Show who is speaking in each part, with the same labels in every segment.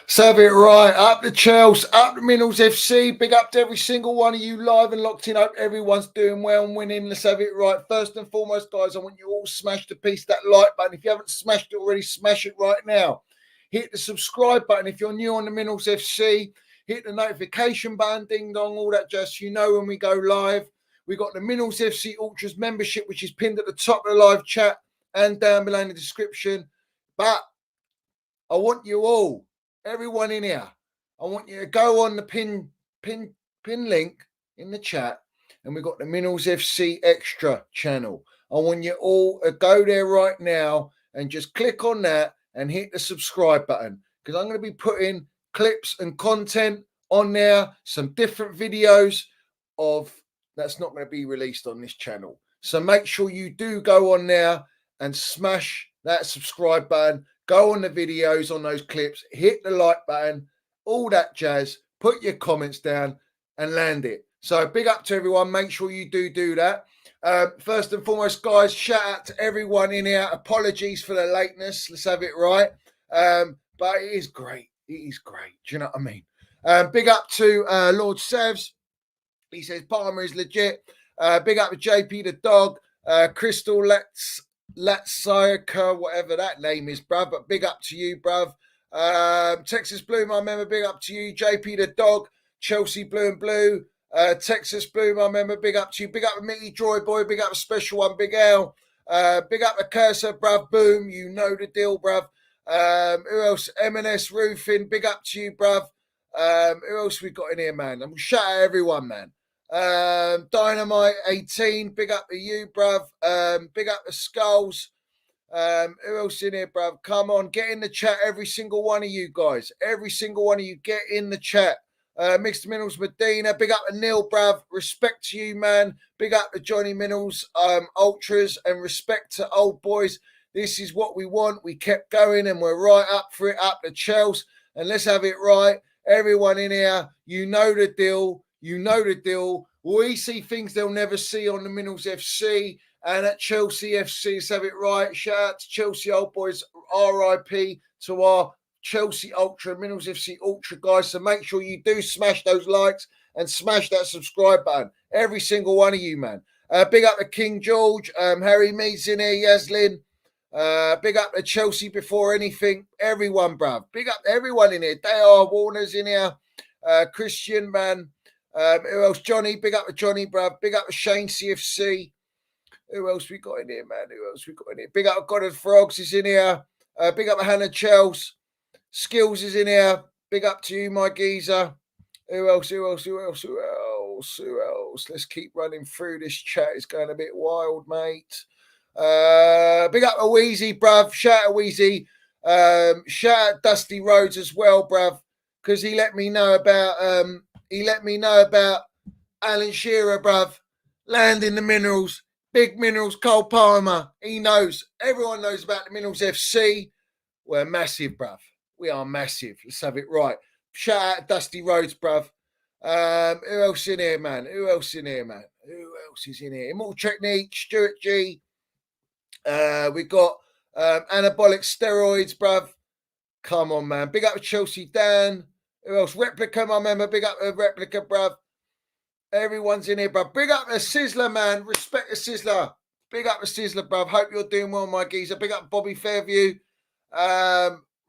Speaker 1: So have it right. Up the Chels, up the Minerals FC. Big up to every single one of you live and locked in. Hope everyone's doing well and winning. Let's have it right. First and foremost, guys, I want you all smash the piece that like button. If you haven't smashed it already, smash it right now. Hit the subscribe button. If you're new on the Minerals FC, hit the notification button, ding dong, all that jazz. You know when we go live. We got the Minerals FC Ultras membership, which is pinned at the top of the live chat and down below in the description. But I want you all, everyone in here, I want you to go on the pin link in the chat, and we've got the Minerals FC Extra channel. I want you all to go there right now and just click on that and hit the subscribe button, because I'm going to be putting clips and content on there, some different videos of that's not going to be released on this channel. So make sure you do go on there and smash that subscribe button. Go on the videos, on those clips, hit the like button, all that jazz, put your comments down and land it. So big up to everyone. Make sure you do that. First and foremost, guys, shout out to everyone in here. Apologies for the lateness. Let's have it right. But it is great. It is great. Do you know what I mean? Big up to Lord Sevs. He says Palmer is legit. Big up to JP the dog. Crystal Latsayaka, whatever that name is, bruv. But big up to you, bruv. Texas Blue, my member, big up to you. JP the dog. Chelsea Blue and Blue. Texas Blue, my member, big up to you. Big up to Mickey Joy Boy. Big up to Special One, Big L. Big up to Cursor, bruv. Boom. You know the deal, bruv. Who else? M&S Roofing. Big up to you, bruv. Who else we got in here, man? I'm shout out everyone, man. Dynamite 18, big up to you, bruv. Big up to Skulls. Who else in here, bruv? Come on, get in the chat, every single one of you guys. Every single one of you, get in the chat. Mixed Minerals Medina, big up to Neil, bruv. Respect to you, man. Big up to Johnny Minerals, Ultras, and respect to old boys. This is what we want. We kept going and we're right up for it, up to Chels. And let's have it right. Everyone in here, you know the deal. You know the deal. We see things they'll never see on the Minerals FC and at Chelsea FC. Let's have it right. Shout out to Chelsea Old Boys. RIP to our Chelsea Ultra, Minerals FC Ultra guys. So make sure you do smash those likes and smash that subscribe button. Every single one of you, man. Big up to King George. Harry Mead's in here. Yaslin. Big up to Chelsea before anything. Everyone, bruv. Big up to everyone in here. They are Warner's in here. Christian, man. Who else? Johnny, big up to Johnny, bruv. Big up to Shane CFC. Who else we got in here, man? Who else we got in here? Big up to God of Frogs is in here. Big up to Hannah Chels. Skills is in here. Big up to you, my geezer. Who else? Let's keep running through this chat. It's going a bit wild, mate. Big up to Wheezy, bruv. Shout out Wheezy. Shout out Dusty Rhodes as well, bruv. Because he let me know about Alan Shearer, bruv. Landing the Minerals. Big Minerals, Cole Palmer. He knows. Everyone knows about the Minerals FC. We're massive, bruv. We are massive. Let's have it right. Shout out Dusty Rhodes, bruv. Who else in here, man? Who else is in here? Immortal Technique, Stuart G. We got anabolic steroids, bruv. Come on, man. Big up to Chelsea Dan. Who else? Replica, my member. Big up to Replica, bruv. Everyone's in here, bruv. Big up to Sizzler, man. Respect to Sizzler. Big up to Sizzler, bruv. Hope you're doing well, my geezer. Big up Bobby Fairview.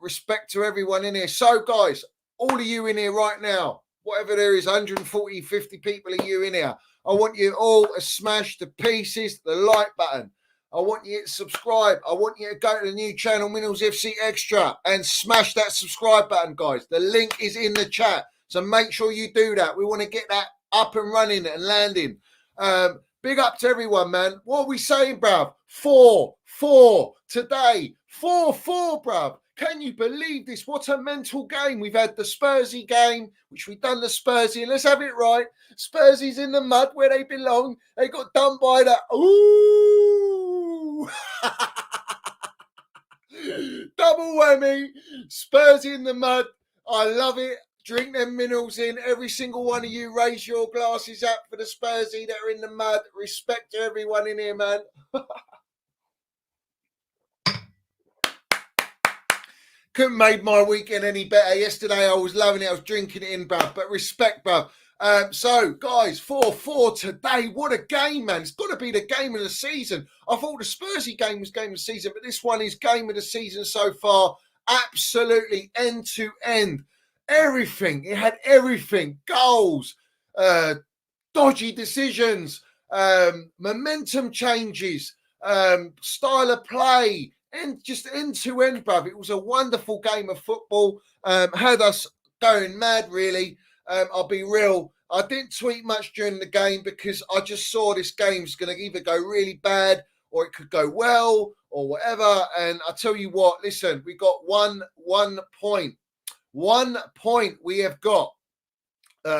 Speaker 1: Respect to everyone in here. So, guys, all of you in here right now, whatever there is, 140, 50 people of you in here, I want you all to smash the pieces, the like button. I want you to subscribe. I want you to go to the new channel, Minerals FC Extra, and smash that subscribe button, guys. The link is in the chat. So make sure you do that. We want to get that up and running and landing. Big up to everyone, man. What are we saying, bruv? 4-4 today. 4-4, bruv. Can you believe this? What a mental game. We've had the Spursy game, which we've done the Spursy, and let's have it right. Spursy's in the mud where they belong. They got done by the... Ooh! Double whammy. Spursy in the mud. I love it. Drink them minerals in. Every single one of you, raise your glasses up for the Spursy that are in the mud. Respect to everyone in here, man. couldn't made my weekend any better. Yesterday I was loving it. I was drinking it in, bruv. But respect, bruv. So, guys, 4-4 today. What a game, man. It's got to be the game of the season. I thought the Spursy game was game of the season, but this one is game of the season so far. Absolutely end to end. Everything. It had everything. Goals, dodgy decisions, momentum changes, style of play, and just end to end, bruv. It was a wonderful game of football. Had us going mad, really. I'll be real. I didn't tweet much during the game because I just saw this game's going to either go really bad or it could go well or whatever. And I tell you what, listen, we got one point. 1 point we have got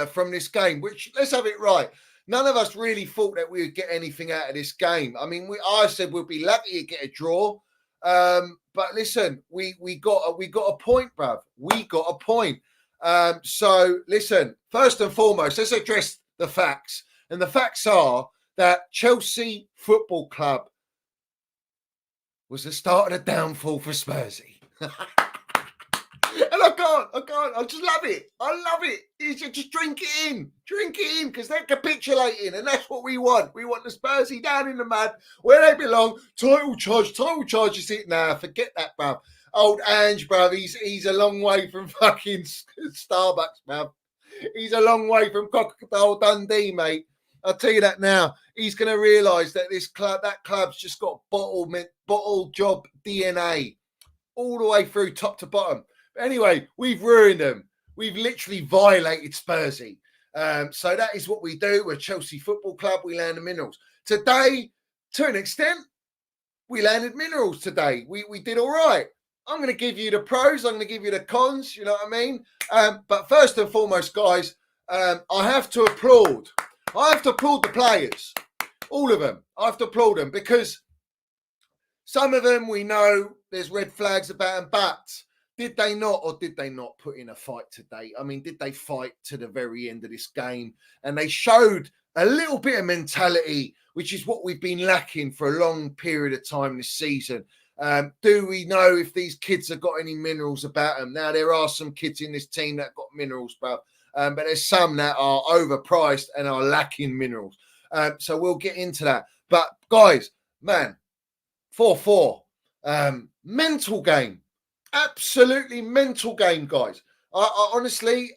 Speaker 1: from this game, which, let's have it right. None of us really thought that we would get anything out of this game. I mean, I said we'd be lucky to get a draw. But listen, we got a point, bruv. We got a point. So listen, first and foremost, let's address the facts. And the facts are that Chelsea Football Club was the start of the downfall for Spursy. And I can't. I just love it. I love it. It's just drink it in, because they're capitulating, and that's what we want. We want the Spursy down in the mud where they belong. Title charge is it now? Forget that, bruv. Old Ange, bruv, he's a long way from fucking Starbucks, bruv. He's a long way from Crocodile Dundee, mate. I'll tell you that now. He's going to realise that that club's just got bottle job DNA all the way through top to bottom. But anyway, we've ruined them. We've literally violated Spursy. So that is what we do. We're Chelsea Football Club. We land the minerals. Today, to an extent, we landed minerals today. We did all right. I'm going to give you the pros. I'm going to give you the cons. You know what I mean? But first and foremost, guys, I have to applaud. I have to applaud the players. All of them. I have to applaud them because some of them we know there's red flags about them, but did they not or did they not put in a fight today? I mean, did they fight to the very end of this game? And they showed a little bit of mentality, which is what we've been lacking for a long period of time this season. Do we know if these kids have got any minerals about them? Now, there are some kids in this team that got minerals, but there's some that are overpriced and are lacking minerals. So we'll get into that. But, guys, man, 4-4. Mental game. Absolutely mental game, guys. I honestly,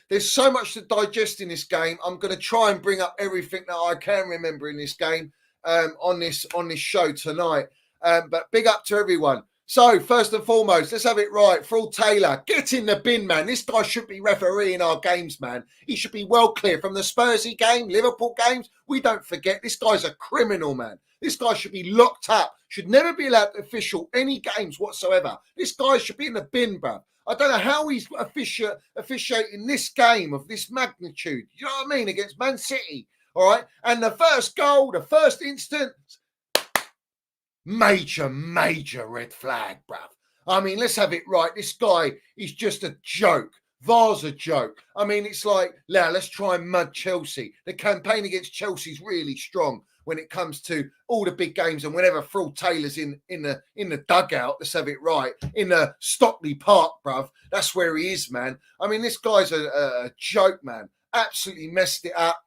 Speaker 1: there's so much to digest in this game. I'm going to try and bring up everything that I can remember in this game on this show tonight. But big up to everyone. So, first and foremost, let's have it right. Fraud Taylor, get in the bin, man. This guy should be refereeing our games, man. He should be well clear from the Spursy game, Liverpool games. We don't forget, this guy's a criminal, man. This guy should be locked up, should never be allowed to official any games whatsoever. This guy should be in the bin, bruv. I don't know how he's officiating this game of this magnitude. You know what I mean? Against Man City, all right? And the first goal, the first instance, major red flag, bruv. I mean, let's have it right. This guy is just a joke. VAR's a joke. I mean, it's like, now let's try and mud Chelsea. The campaign against Chelsea is really strong when it comes to all the big games, and whenever Fraud Taylor's in the dugout, let's have it right, in the Stockley Park, bruv, that's where he is, man. I mean, this guy's a joke, man. Absolutely messed it up.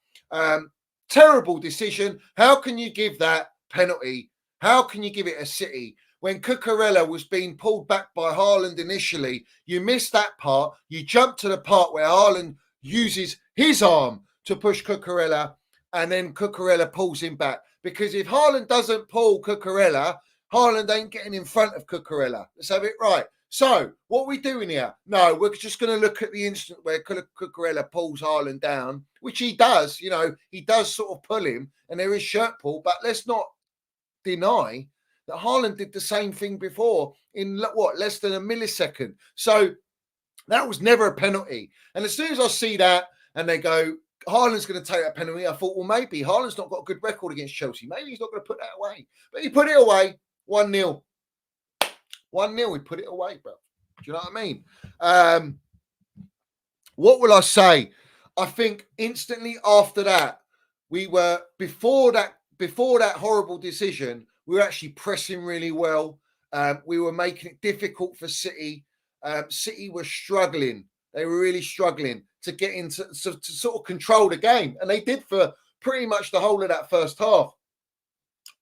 Speaker 1: Terrible decision. How can you give that penalty? How can you give it a City? When Cucurella was being pulled back by Haaland initially, you missed that part. You jumped to the part where Haaland uses his arm to push Cucurella, and then Cucurella pulls him back. Because if Haaland doesn't pull Cucurella, Haaland ain't getting in front of Cucurella. Let's have it right. So, what are we doing here? No, we're just going to look at the instant where Cucurella pulls Haaland down, which he does. You know, he does sort of pull him, and there is shirt pull, but let's not deny that Haaland did the same thing before in less than a millisecond. So that was never a penalty. And as soon as I see that and they go, Haaland's going to take that penalty, I thought, well, maybe Haaland's not got a good record against Chelsea. Maybe he's not going to put that away. But he put it away. 1-0. 1-0, he put it away, bro. Do you know what I mean? What will I say? I think instantly after that, we were, before that horrible decision, we were actually pressing really well. We were making it difficult for City. City were struggling. They were really struggling to get into to sort of control the game, and they did for pretty much the whole of that first half.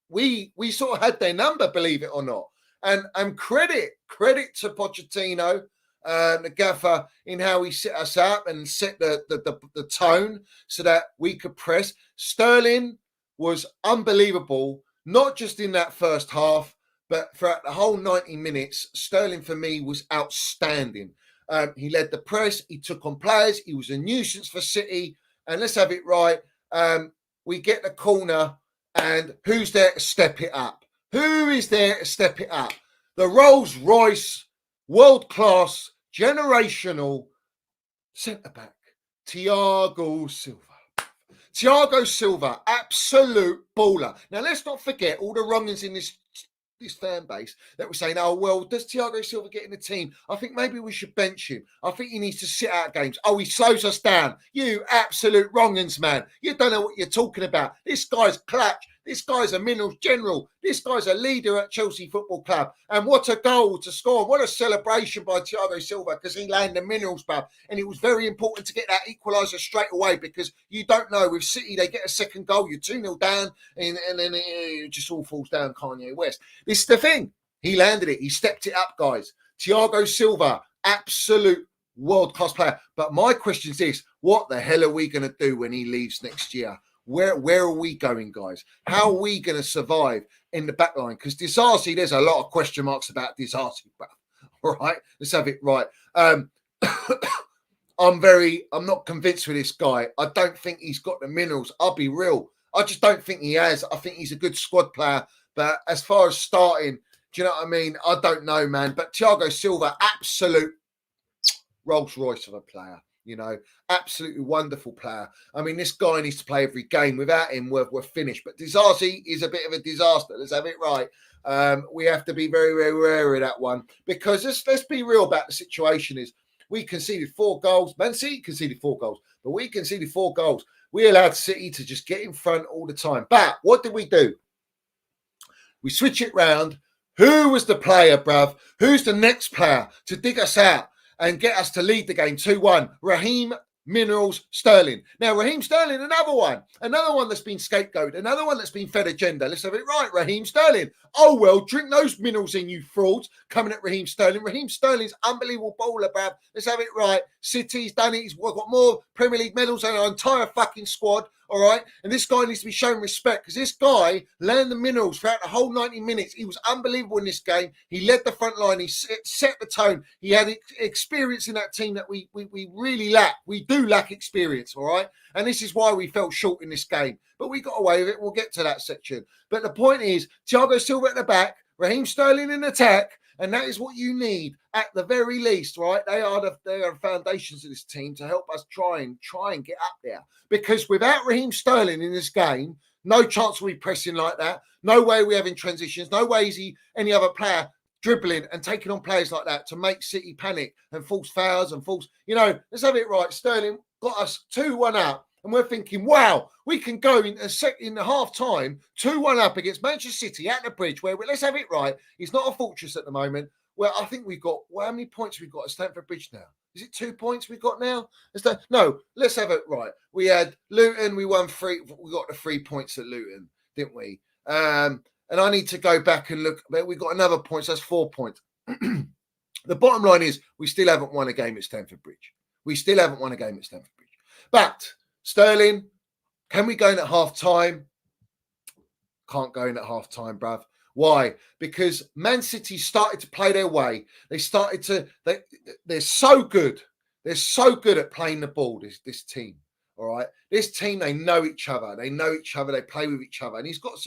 Speaker 1: We sort of had their number, believe it or not, and credit to Pochettino, the gaffer, in how he set us up and set the tone so that we could press. Sterling was unbelievable, not just in that first half, but throughout the whole 90 minutes. Sterling, for me, was outstanding. He led the press. He took on players. He was a nuisance for City. And let's have it right. We get the corner, and who's there to step it up? Who is there to step it up? The Rolls-Royce, world-class, generational centre-back, Thiago Silva. Thiago Silva, absolute baller. Now, let's not forget all the wrongings in this fan base that were saying, oh, well, does Thiago Silva get in the team? I think maybe we should bench him. I think he needs to sit out games. Oh, he slows us down. You absolute wrongins, man. You don't know what you're talking about. This guy's clutch. This guy's a minerals general. This guy's a leader at Chelsea Football Club. And what a goal to score. What a celebration by Thiago Silva, because he landed the minerals, bruv. And it was very important to get that equaliser straight away, because you don't know, with City, they get a second goal, you're 2-0 down, and then it just all falls down Kanye West. This is the thing. He landed it. He stepped it up, guys. Thiago Silva, absolute world-class player. But my question is this: what the hell are we going to do when he leaves next year? Where are we going, guys? How are we going to survive in the back line? Because Disasi, there's a lot of question marks about Disasi, bro. All right, let's have it right. I'm not convinced with this guy. I don't think he's got the minerals. I'll be real. I just don't think he has. I think he's a good squad player. But as far as starting, do you know what I mean? I don't know, man. But Thiago Silva, absolute Rolls Royce of a player. You know, absolutely wonderful player. I mean, this guy needs to play every game. Without him, we're finished. But Disasi is a bit of a disaster. Let's have it right. We have to be very, very wary of that one, because let's be real about the situation. Is we conceded 4 goals. Man City conceded 4 goals, but we conceded 4 goals. We allowed City to just get in front all the time. But what did we do? We switch it round. Who was the player, bruv? Who's the next player to dig us out and get us to lead the game 2-1? Raheem Minerals Sterling. Now, Raheem Sterling, another one that's been scapegoated, another one that's been fed agenda. Let's have it right, Raheem Sterling. Oh, well, drink those minerals in, you frauds, coming at Raheem Sterling. Raheem Sterling's unbelievable bowler, bruv. Let's have it right. City's done it. He's got more Premier League medals than our entire fucking squad. All right. And this guy needs to be shown respect, because this guy landed the minerals throughout the whole 90 minutes. He was unbelievable in this game. He led the front line. He set the tone. He had experience in that team that we really lack. We do lack experience. All right. And this is why we fell short in this game. But we got away with it. We'll get to that section. But the point is, Thiago Silva at the back, Raheem Sterling in attack. And that is what you need at the very least, right? They are the foundations of this team to help us try and get up there. Because without Raheem Sterling in this game, no chance we pressing like that. No way we having transitions. No way is he any other player dribbling and taking on players like that to make City panic and force fouls and force. You know, let's have it right. Sterling got us 2-1 up. And we're thinking, wow, we can go in the half time 2-1 up against Manchester City at the bridge, where let's have it right. He's not a fortress at the moment. Well, I think we've got, how many points we've got at Stamford Bridge now? Is it 2 points we've got now? No, let's have it right. We had Luton, we won 3, we got the 3 points at Luton, didn't we? And I need to go back and look, but we got another point, so that's 4 points. The bottom line is we still haven't won a game at Stamford Bridge. But Sterling, can we go in at half time? Can't go in at half time, bruv. Why? Because Man City started to play their way. They're so good. They're so good at playing the ball, this team. All right. This team, they know each other. They play with each other. And he's got,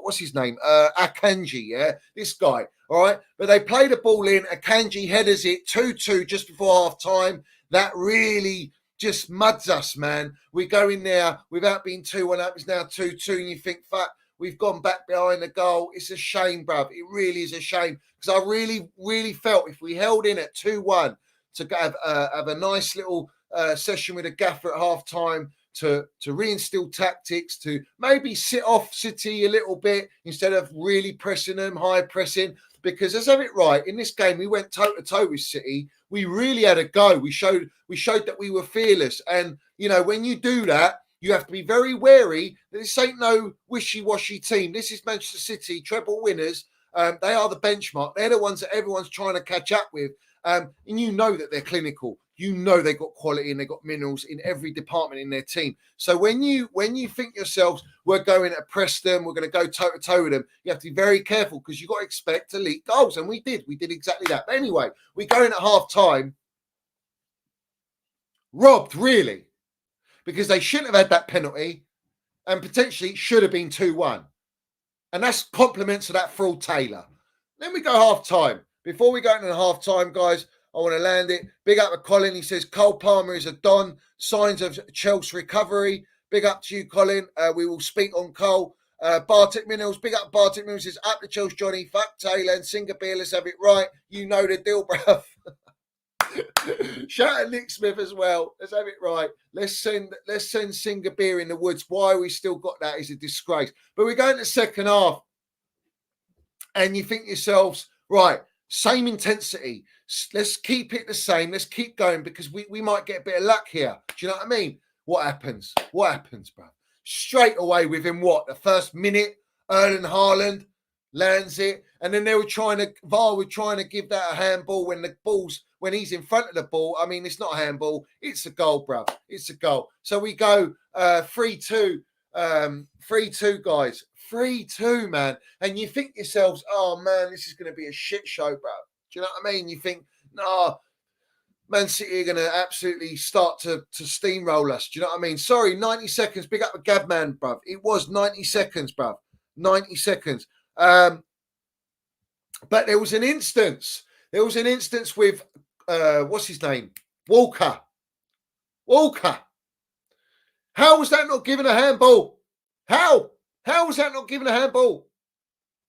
Speaker 1: what's his name? Akanji, yeah? This guy. All right. But they play the ball in. Akanji headers it 2-2 just before half time. That really just muds us, man. We go in there without being 2-1 up. It's now 2-2. And you think, fuck, we've gone back behind the goal. It's a shame, bruv. It really is a shame. Because I really, really felt if we held in at 2-1 to have a nice little session with a gaffer at half time, to reinstill tactics, to maybe sit off City a little bit instead of really pressing them, high pressing. Because let's have it right, in this game we went toe to toe with City. We really had a go. We showed that we were fearless. And you know, when you do that, you have to be very wary that this ain't no wishy-washy team. This is Manchester City, treble winners. They are the benchmark. They're the ones that everyone's trying to catch up with. And you know that they're clinical. You know they've got quality and they've got minerals in every department in their team. So when you think yourselves, we're going to press them, we're going to go toe-to-toe with them, you have to be very careful because you've got to expect elite goals. And we did exactly that. But anyway, we go in at half-time, robbed, really, because they shouldn't have had that penalty and potentially should have been 2-1. And that's compliments to that fraud Taylor. Then we go half-time. Before we go into half-time, guys, I want to land it. Big up to Colin. He says, Cole Palmer is a don. Signs of Chelsea recovery. Big up to you, Colin. We will speak on Cole. Bartek Minerals. Big up Bartek Minerals. Says, up to Chelsea, Johnny. Fuck Taylor and Singer Beer. Let's have it right. You know the deal, bruv. Shout out Nick Smith as well. Let's have it right. Let's send Singer Beer in the woods. Why we still got that is a disgrace. But we go into the second half and you think yourselves, right, same intensity. Let's keep it the same. Let's keep going because we might get a bit of luck here. Do you know what I mean? What happens? What happens, bro? Straight away within the first minute, Erling Haaland lands it. And then VAR were trying to give that a handball when he's in front of the ball. I mean, it's not a handball. It's a goal, bro. It's a goal. So we go 3-2, 3-2, guys. 3-2, man. And you think yourselves, oh, man, this is going to be a shit show, bro. Do you know what I mean? You think, nah, Man City are going to absolutely start to steamroll us. Do you know what I mean? Sorry, 90 seconds. Big up the Gabman, bruv. It was 90 seconds, bruv. 90 seconds. But there was an instance. There was an instance with, what's his name? Walker. How was that not given a handball? How was that not given a handball?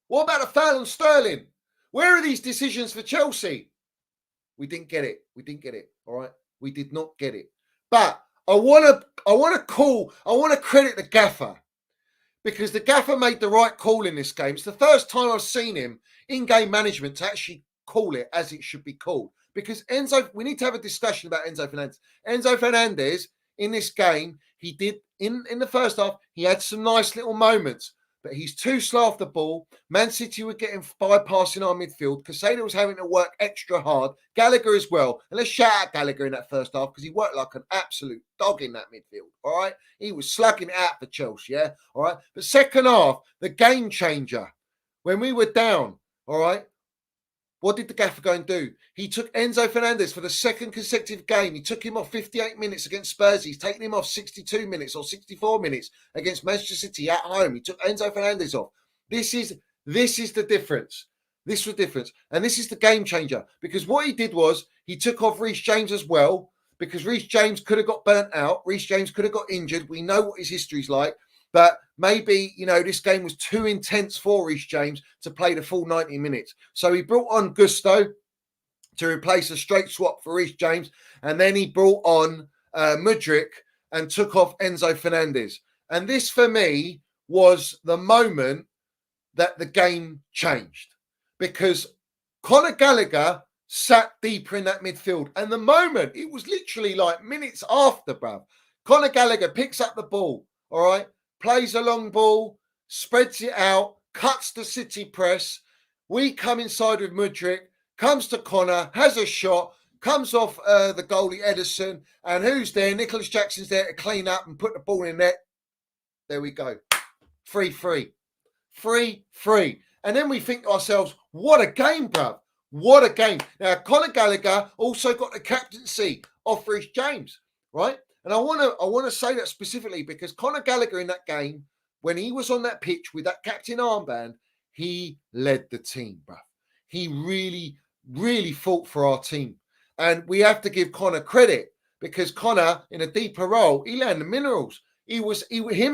Speaker 1: What about a foul on Sterling? Where are these decisions for Chelsea? We didn't get it. All right. We did not get it. But I want to credit the gaffer because the gaffer made the right call in this game. It's the first time I've seen him in game management to actually call it as it should be called. Because we need to have a discussion about Enzo Fernandez. Enzo Fernandez in this game, he did in the first half, he had some nice little moments. But he's too slow off the ball. Man City were getting bypassing our midfield. Casado was having to work extra hard. Gallagher as well. And let's shout out Gallagher in that first half because he worked like an absolute dog in that midfield. All right. He was slugging it out for Chelsea. Yeah. All right. But second half, the game changer. When we were down, all right. What did the gaffer go and do? He took Enzo Fernandez for the second consecutive game. He took him off 58 minutes against Spurs. He's taken him off 62 minutes or 64 minutes against Manchester City at home. He took Enzo Fernandez off. This is the difference. This was difference. And this is the game changer. Because what he did was he took off Reece James as well. Because Reece James could have got burnt out. Reece James could have got injured. We know what his history's like. But maybe, this game was too intense for Reece James to play the full 90 minutes. So he brought on Gusto to replace a straight swap for Reece James. And then he brought on Mudryk and took off Enzo Fernandez. And this, for me, was the moment that the game changed. Because Conor Gallagher sat deeper in that midfield. And the moment, it was literally like minutes after, bruv. Conor Gallagher picks up the ball, all right? Plays a long ball, spreads it out, cuts the City press. We come inside with Mudryk, comes to Connor, has a shot, comes off the goalie Ederson, and who's there? Nicholas Jackson's there to clean up and put the ball in net. There we go. 3-3. 3-3. And then we think to ourselves, what a game, bruv. What a game. Now, Conor Gallagher also got the captaincy off Reece James, right? And I want to say that specifically because Conor Gallagher in that game, when he was on that pitch with that captain armband, he led the team, bruv. He really, really fought for our team. And we have to give Conor credit because Conor, in a deeper role, he landed the minerals. Him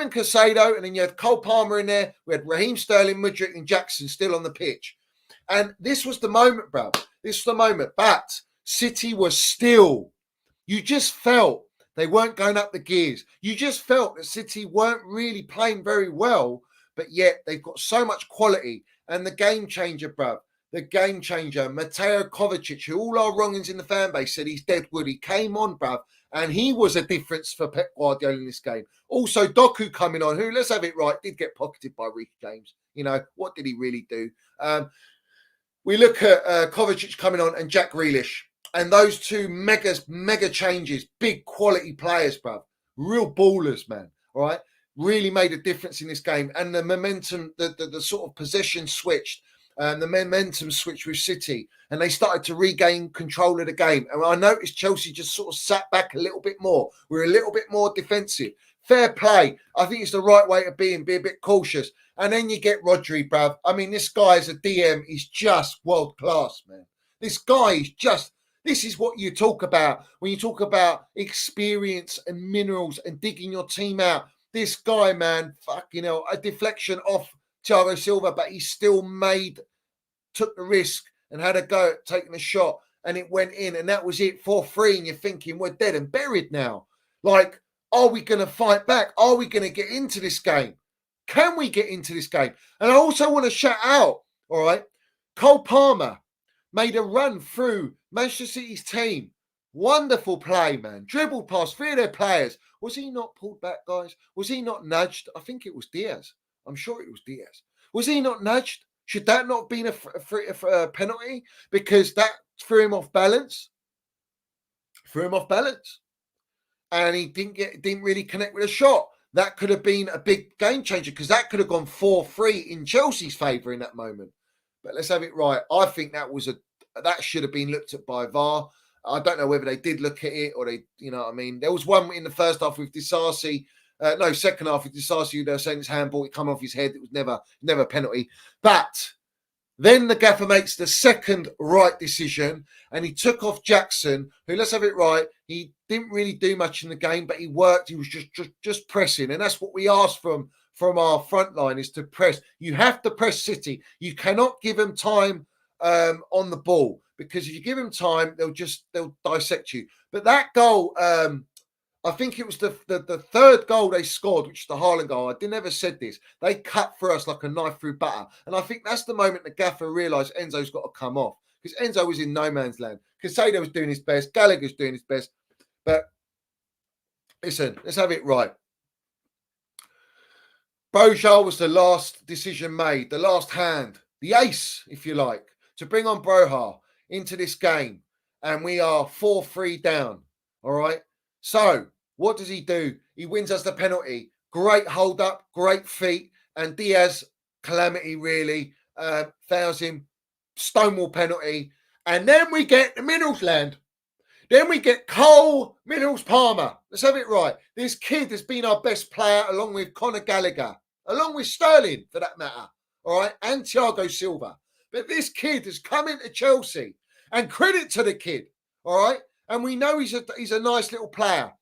Speaker 1: and Casado, and then you had Cole Palmer in there. We had Raheem Sterling, Mudryk, and Jackson still on the pitch. And this was the moment, bruv. This was the moment. But City was still, you just felt They weren't going up the gears. You just felt that City weren't really playing very well, but yet they've got so much quality. And the game changer, bruv, the game changer, Mateo Kovacic, who all our wrongings in the fan base said he's dead wood. He came on, bruv, and he was a difference for Pep Guardiola in this game. Also, Doku coming on, who, let's have it right, did get pocketed by Reece James. You know, what did he really do? We look at Kovacic coming on and Jack Grealish. And those two mega changes, big quality players, bruv. Real ballers, man. All right. Really made a difference in this game. And the momentum, the sort of possession switched. The momentum switched with City. And they started to regain control of the game. And I noticed Chelsea just sort of sat back a little bit more. We're a little bit more defensive. Fair play. I think it's the right way to be and be a bit cautious. And then you get Rodri, bruv. I mean, this guy as a DM is just world class, man. This guy is just... This is what you talk about when you talk about experience and minerals and digging your team out. This guy, man, fucking hell, a deflection off Thiago Silva, but he still took the risk and had a go at taking a shot, and it went in, and that was it, 4-3, and you're thinking, we're dead and buried now. Like, are we going to fight back? Are we going to get into this game? Can we get into this game? And I also want to shout out, all right, Cole Palmer made a run through Manchester City's team. Wonderful play, man. Dribbled past 3 of their players. Was he not pulled back, guys? Was he not nudged? I think it was Diaz. I'm sure it was Diaz. Was he not nudged? Should that not have been a penalty? Because that threw him off balance. And he didn't really connect with a shot. That could have been a big game changer because that could have gone 4-3 in Chelsea's favour in that moment. But let's have it right. I think that should have been looked at by VAR. I don't know whether they did look at it or they, you know what I mean. There was one in the first half with Disasi. Second half with Disasi. They were saying his handball, it come off his head. It was never a penalty. But then the gaffer makes the second right decision and he took off Jackson, who, let's have it right, he didn't really do much in the game, but he worked. He was just pressing. And that's what we asked from our front line is to press. You have to press City. You cannot give them time on the ball because if you give them time, they'll dissect you. But that goal, I think it was the third goal they scored, which is the Haaland goal. I didn't ever said this. They cut for us like a knife through butter. And I think that's the moment the gaffer realised Enzo's got to come off because Enzo was in no man's land. Casado was doing his best. Gallagher's doing his best. But listen, let's have it right. Broja was the last decision made, the last hand, the ace, if you like, to bring on Broja into this game. And we are 4-3 down. All right. So what does he do? He wins us the penalty. Great hold up, great feet. And Diaz, calamity really, fouls him. Stonewall penalty. And then we get the Minerals land. Then we get Cole Minerals Palmer. Let's have it right. This kid has been our best player along with Conor Gallagher, along with Sterling for that matter. All right. And Thiago Silva. But this kid has come into Chelsea and credit to the kid. All right. And we know he's a nice little player.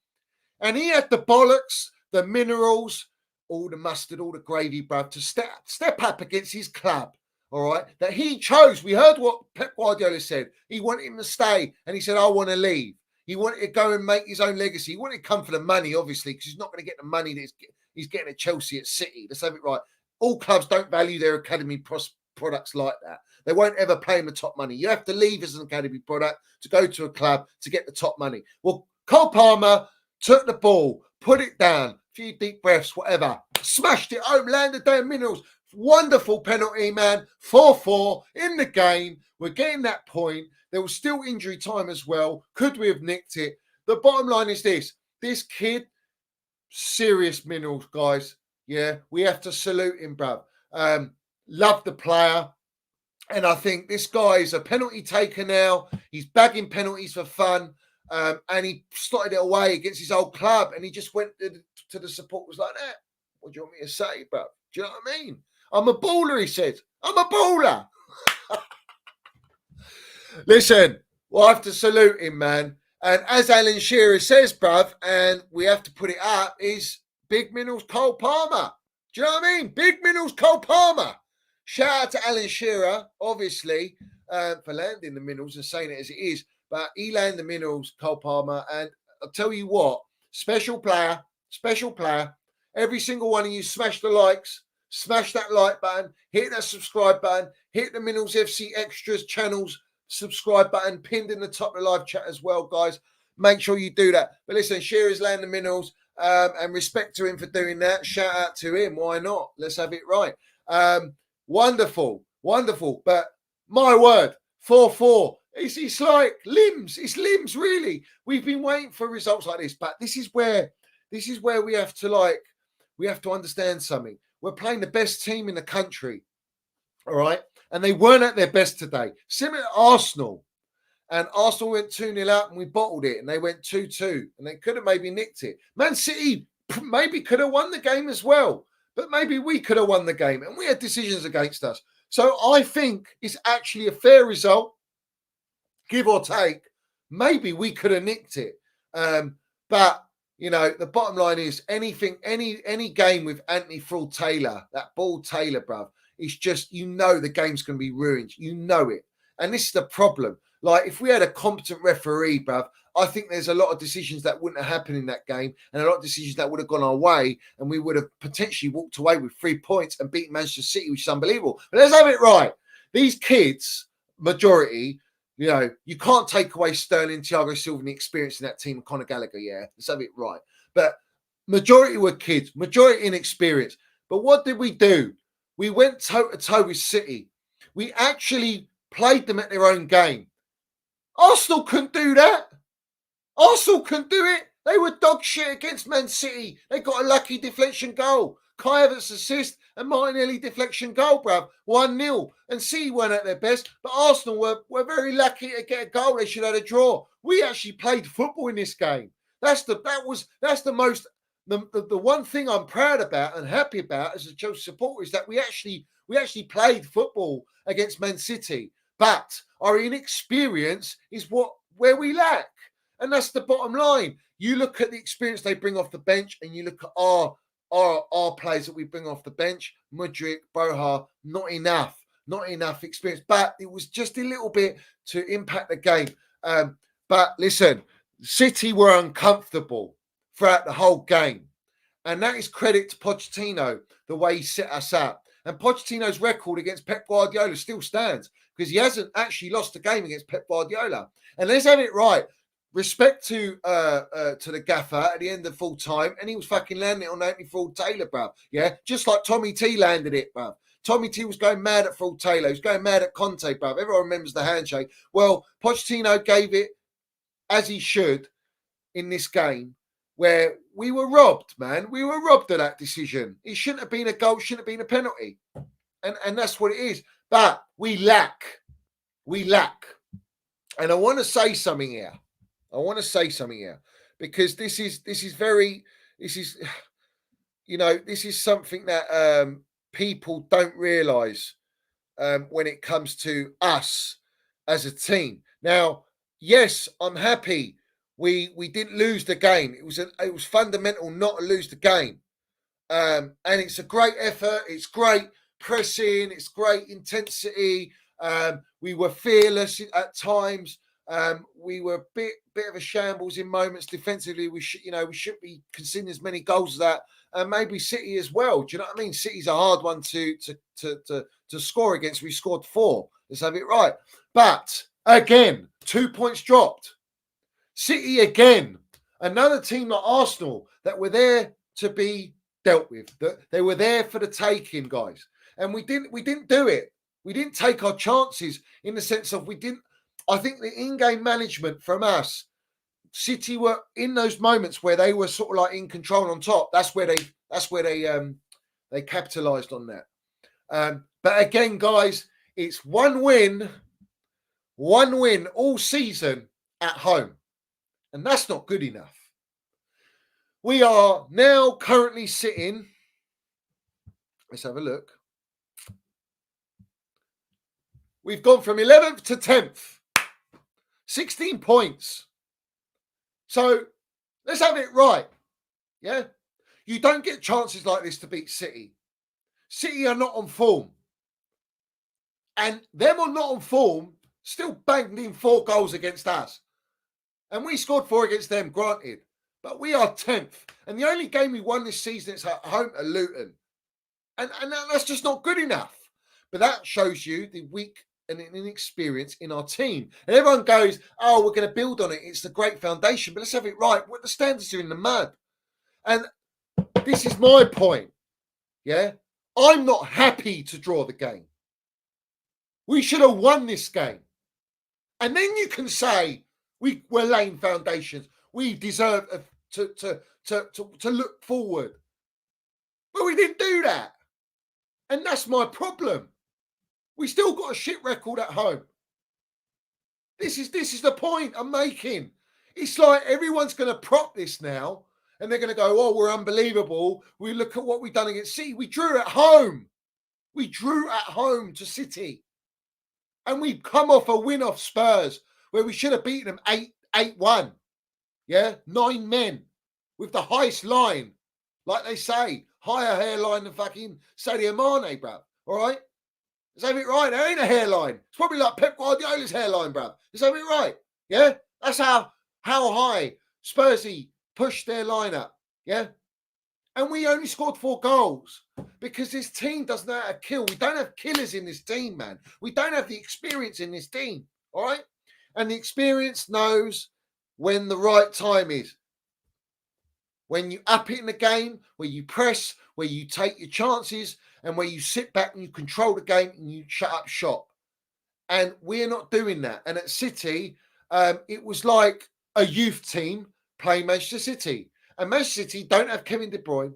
Speaker 1: And he had the bollocks, the minerals, all the mustard, all the gravy, bruv, to step up against his club. All right, that he chose. We heard what Pep Guardiola said. He wanted him to stay, and he said, I want to leave. He wanted to go and make his own legacy. He wanted to come for the money, obviously, because he's not going to get the money that he's getting at Chelsea, at City. Let's have it right. All clubs don't value their academy products like that. They won't ever pay him the top money. You have to leave as an academy product to go to a club to get the top money. Well, Cole Palmer took the ball, put it down, a few deep breaths, whatever, smashed it home, landed down Minerals. Wonderful penalty, man. 4-4 in the game. We're getting that point. There was still injury time as well. Could we have nicked it? The bottom line is this. This kid, serious Minerals, guys. Yeah, we have to salute him, bruv. Love the player. And I think this guy is a penalty taker now. He's bagging penalties for fun. And he slotted it away against his old club. And he just went to the support, was like that. What do you want me to say, bruv? Do you know what I mean? I'm a baller, he said. I'm a baller. Listen, we'll have to salute him, man. And as Alan Shearer says, bruv, and we have to put it up, is Big Minerals Cole Palmer. Do you know what I mean? Big Minerals Cole Palmer. Shout out to Alan Shearer, obviously, for landing the Minerals and saying it as it is. But he landed the Minerals, Cole Palmer. And I'll tell you what, special player, special player. Every single one of you smash the likes, smash that like button, hit that subscribe button, hit the Minerals FC Extras channels subscribe button pinned in the top of the live chat as well, guys. Make sure you do that. But listen, Shearer's Land the Minerals, and respect to him for doing that. Shout out to him. Why not? Let's have it right. Wonderful, wonderful. But my word, 4-4. It's like limbs. It's limbs, really. We've been waiting for results like this, but this is where we have to understand something. We're playing the best team in the country, all right? And they weren't at their best today. Similar to Arsenal. And Arsenal went 2-0 out and we bottled it. And they went 2-2. And they could have maybe nicked it. Man City maybe could have won the game as well. But maybe we could have won the game. And we had decisions against us. So I think it's actually a fair result, give or take. Maybe we could have nicked it. But, you know, the bottom line is any game with Anthony Fraud-Taylor, that ball Taylor, bruv, it's just, you know, the game's going to be ruined. You know it. And this is the problem. Like, if we had a competent referee, bruv, I think there's a lot of decisions that wouldn't have happened in that game and a lot of decisions that would have gone our way and we would have potentially walked away with 3 points and beat Manchester City, which is unbelievable. But let's have it right. These kids, majority, you know, you can't take away Sterling, Thiago Silva, and the experience in that team, and Conor Gallagher, yeah? Let's have it right. But majority were kids, majority inexperienced. But what did we do? We went toe-to-toe with City. We actually played them at their own game. Arsenal couldn't do that. Arsenal couldn't do it. They were dog shit against Man City. They got a lucky deflection goal. Kai Havertz assist and Martinelli deflection goal, bruv. 1-0. And City weren't at their best, but Arsenal were very lucky to get a goal. They should have had a draw. We actually played football in this game. That's the one thing I'm proud about and happy about as a Chelsea supporter is that we actually played football against Man City. But our inexperience is where we lack. And that's the bottom line. You look at the experience they bring off the bench and you look at our players that we bring off the bench. Mudryk, Boha, not enough experience. But it was just a little bit to impact the game. But listen, City were uncomfortable throughout the whole game. And that is credit to Pochettino, the way he set us up. And Pochettino's record against Pep Guardiola still stands because he hasn't actually lost a game against Pep Guardiola. And let's have it right. Respect to the gaffer at the end of full time, and he was fucking landing it on Anthony Fraud-Taylor, bruv. Yeah, just like Tommy T landed it, bruv. Tommy T was going mad at Fraud-Taylor. He was going mad at Conte, bruv. Everyone remembers the handshake. Well, Pochettino gave it as he should in this game, where we were robbed, man. We were robbed of that decision. It shouldn't have been a goal, shouldn't have been a penalty. And that's what it is. But we lack. And I want to say something here. Because this is something that people don't realise when it comes to us as a team. Now, yes, I'm happy we didn't lose the game. It was fundamental not to lose the game. And it's a great effort. It's great pressing. It's great intensity. We were fearless at times. We were a bit of a shambles in moments defensively. We should be conceding as many goals as that, and maybe City as well. Do you know what I mean? City's a hard one to score against. We scored 4. Let's have it right. But again, 2 points dropped. City again, another team like Arsenal that were there to be dealt with. They were there for the taking, guys, and we didn't do it. We didn't take our chances in the sense of we didn't. I think the in-game management from us, City were in those moments where they were sort of like in control on top. That's where they capitalised on that. But again, guys, it's one win all season at home, and that's not good enough. We are now currently sitting. Let's have a look. We've gone from 11th to 10th. 16 points. So let's have it right. Yeah. You don't get chances like this to beat City. City are not on form. And them are not on form, still banged in 4 goals against us. And we scored 4 against them, granted. But we are 10th. And the only game we won this season is at home at Luton. And that's just not good enough. But that shows you the weak and inexperience in our team. And everyone goes, oh, we're going to build on it. It's the great foundation. But let's have it right. What the standards are in the mud. And this is my point. Yeah. I'm not happy to draw the game. We should have won this game. And then you can say we're laying foundations. We deserve to look forward. But we didn't do that. And that's my problem. We still got a shit record at home. This is the point I'm making. It's like everyone's going to prop this now. And they're going to go, oh, we're unbelievable. We look at what we've done against City. We drew at home. We drew at home to City. And we've come off a win off Spurs where we should have beaten them 8-1. Yeah? 9 men with the highest line. Like they say, higher hairline than fucking Sadio Mane, bruv. All right? Let's have it right. There ain't a hairline. It's probably like Pep Guardiola's hairline, bruv. Let's have it right. Yeah? That's how high Spursy pushed their line up. Yeah? And we only scored 4 goals because this team doesn't know how to kill. We don't have killers in this team, man. We don't have the experience in this team. All right? And the experience knows when the right time is. When you up it in the game, where you press, where you take your chances, and where you sit back and you control the game and you shut up shop. And we're not doing that. And at City, it was like a youth team playing Manchester City. And Manchester City don't have Kevin De Bruyne.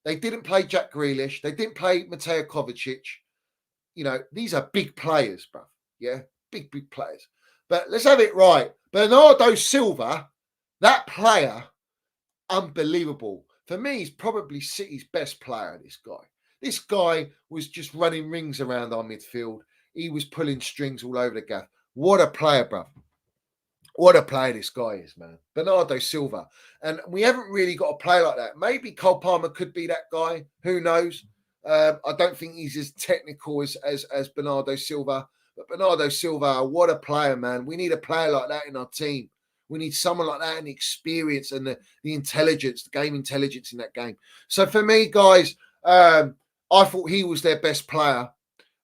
Speaker 1: They didn't play Jack Grealish. They didn't play Mateo Kovacic. You know, these are big players, bro. Yeah, big players. But let's have it right. Bernardo Silva, that player, unbelievable. For me, he's probably City's best player, this guy. This guy was just running rings around our midfield. He was pulling strings all over the gaff. What a player, bro. What a player this guy is, man. Bernardo Silva. And we haven't really got a player like that. Maybe Cole Palmer could be that guy. Who knows? I don't think he's as technical as Bernardo Silva. But Bernardo Silva, what a player, man. We need a player like that in our team. We need someone like that and the experience and the intelligence, the game intelligence in that game. So for me, guys, I thought he was their best player.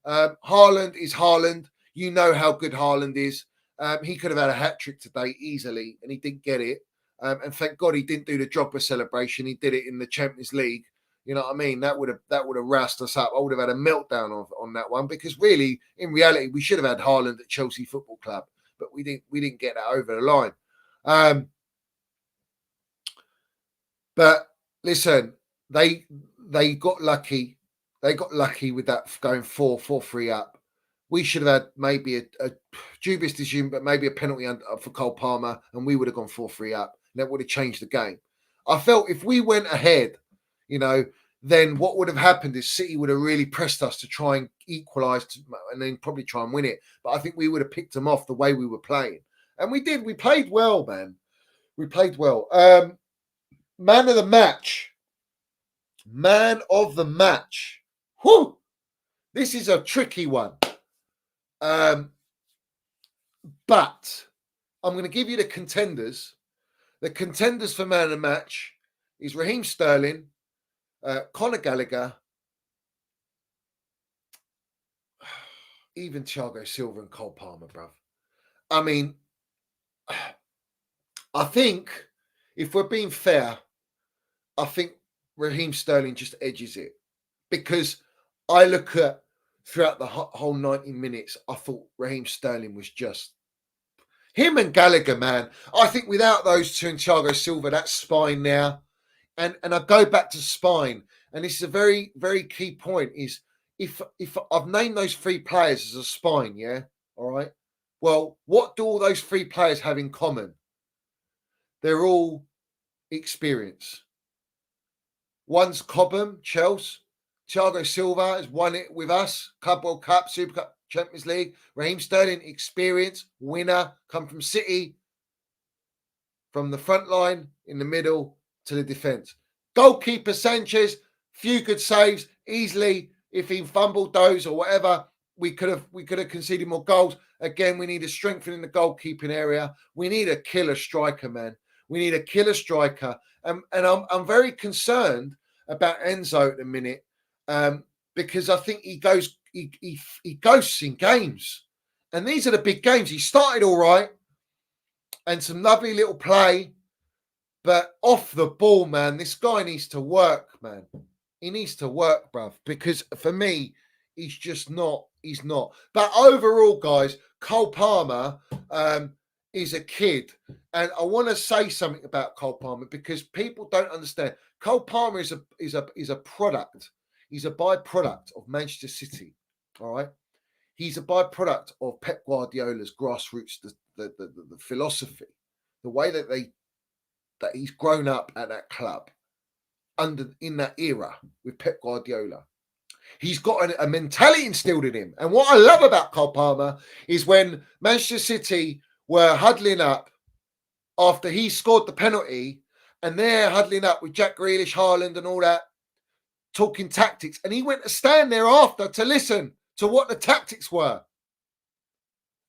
Speaker 1: Haaland is Haaland. You know how good Haaland is. He could have had a hat-trick today easily, and he didn't get it. And thank God he didn't do the Drogba celebration. He did it in the Champions League. You know what I mean? That would have roused us up. I would have had a meltdown on that one because really, in reality, we should have had Haaland at Chelsea Football Club, but we didn't get that over the line. But listen, they got lucky. They got lucky with that going 4-3 up. We should have had maybe a dubious decision, but maybe a penalty for Cole Palmer, and we would have gone 4-3 up. And that would have changed the game. I felt if we went ahead, you know, then what would have happened is City would have really pressed us to try and equalise and then probably try and win it. But I think we would have picked them off the way we were playing. And we did. We played well, man. We played well. Man of the match. Man of the match. Whew! This is a tricky one. But I'm going to give you the contenders. The contenders for man of the match is Raheem Sterling, Conor Gallagher, even Thiago Silva and Cole Palmer, bruv. I mean, I think if we're being fair, I think Raheem Sterling just edges it because I look at throughout the whole 90 minutes, I thought Raheem Sterling was just him and Gallagher, man. I think without those two and Thiago Silva, that spine now, and I go back to spine, and this is a very, very key point, is if I've named those 3 players as a spine, yeah, all right, well, what do all those 3 players have in common? They're all experience. One's Cobham, Chels. Thiago Silva has won it with us. Club World Cup, Super Cup, Champions League. Raheem Sterling, experience, winner, come from City. From the front line, in the middle, to the defence. Goalkeeper Sanchez, few good saves. Easily, if he fumbled those or whatever, we could have conceded more goals. Again, we need a strengthening in the goalkeeping area. We need a killer striker, man. We need a killer striker. And I'm very concerned about Enzo at the minute because I think he ghosts in games. And these are the big games. He started all right and some lovely little play. But off the ball, man, this guy needs to work, man. He needs to work, bruv. Because for me, he's just not. He's not. But overall, guys, Cole Palmer is a kid. And I want to say something about Cole Palmer because people don't understand. Cole Palmer is a product. He's a byproduct of Manchester City. All right. He's a byproduct of Pep Guardiola's grassroots, the philosophy, the way that he's grown up at that club in that era with Pep Guardiola. He's got a mentality instilled in him. And what I love about Cole Palmer is when Manchester City were huddling up after he scored the penalty and they're huddling up with Jack Grealish, Haaland and all that, talking tactics. And he went to stand there after to listen to what the tactics were.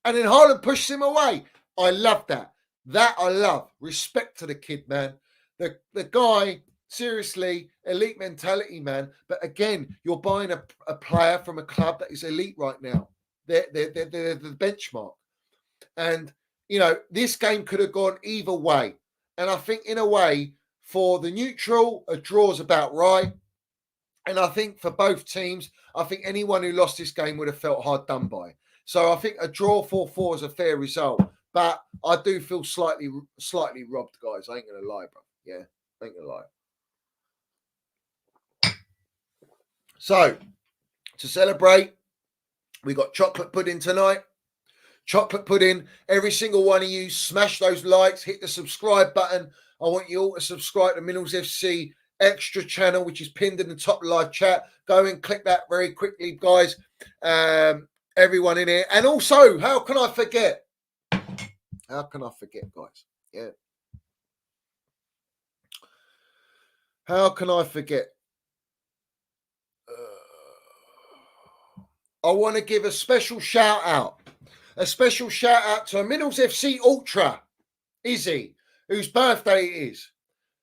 Speaker 1: And then Haaland pushed him away. I love that. That I love. Respect to the kid, man. The guy, seriously, elite mentality, man. But again, you're buying a player from a club that is elite right now. They're the benchmark. And, you know, this game could have gone either way. And I think, in a way, for the neutral, a draw's about right. And I think for both teams, I think anyone who lost this game would have felt hard done by. So I think a draw 4-4 is a fair result. But I do feel slightly robbed, guys. I ain't going to lie, bro. Yeah, I ain't going to lie. So, to celebrate, we got chocolate pudding tonight. Chocolate pudding. Every single one of you, smash those likes, hit the subscribe button. I want you all to subscribe to Minerals FC Extra channel, which is pinned in the top live chat. Go and click that very quickly, guys. Everyone in here. And also, how can I forget? How can I forget, guys? Yeah. How can I forget? I want to give a special shout out. A special shout out to a Minerals FC Ultra, Izzy, whose birthday it is.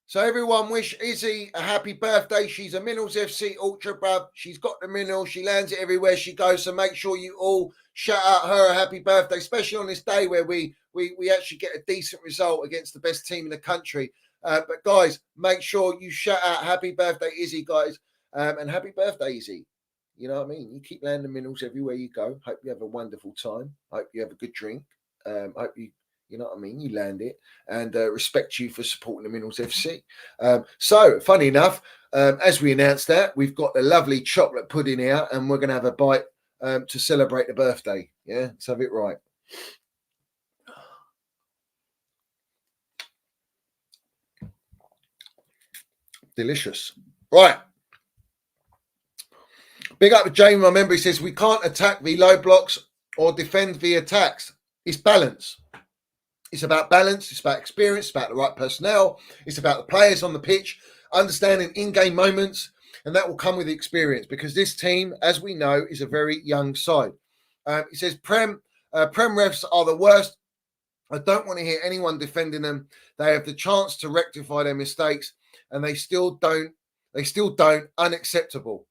Speaker 1: So everyone wish Izzy a happy birthday. She's a Minerals FC Ultra, bruv. She's got the mineral. She lands it everywhere she goes. So make sure you all shout out her a happy birthday, especially on this day where we actually get a decent result against the best team in the country. But guys, make sure you shout out happy birthday, Izzy, guys. And happy birthday, Izzy. You know what I mean? You keep landing minerals everywhere you go. Hope you have a wonderful time. Hope you have a good drink. Hope you know what I mean? You land it, and respect you for supporting the Minerals FC. So, funny enough, as we announced that, we've got the lovely chocolate pudding out, and we're going to have a bite to celebrate the birthday. Yeah, let's have it right. Delicious. Right. Big up to Jamie, my member. He says, we can't attack via low blocks or defend via attacks. It's balance. It's about balance. It's about experience. It's about the right personnel. It's about the players on the pitch, understanding in-game moments, and that will come with experience because this team, as we know, is a very young side. He says, Prem refs are the worst. I don't want to hear anyone defending them. They have the chance to rectify their mistakes, and they still don't. Unacceptable.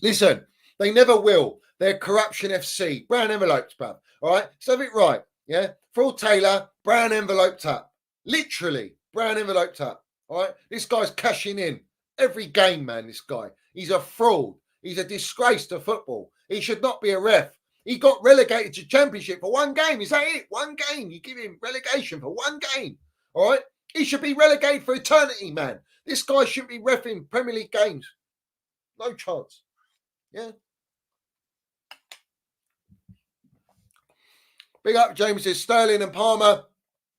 Speaker 1: Listen, they never will. They're corruption FC. Brown envelopes, bruv. All right? So have it right. Yeah? Fraud Taylor, brown envelope up. Literally, brown envelope up. All right? This guy's cashing in every game, man, this guy. He's a fraud. He's a disgrace to football. He should not be a ref. He got relegated to Championship for one game. Is that it? One game. You give him relegation for one game. All right? He should be relegated for eternity, man. This guy shouldn't be reffing Premier League games. No chance. Yeah. Big up, James says Sterling and Palmer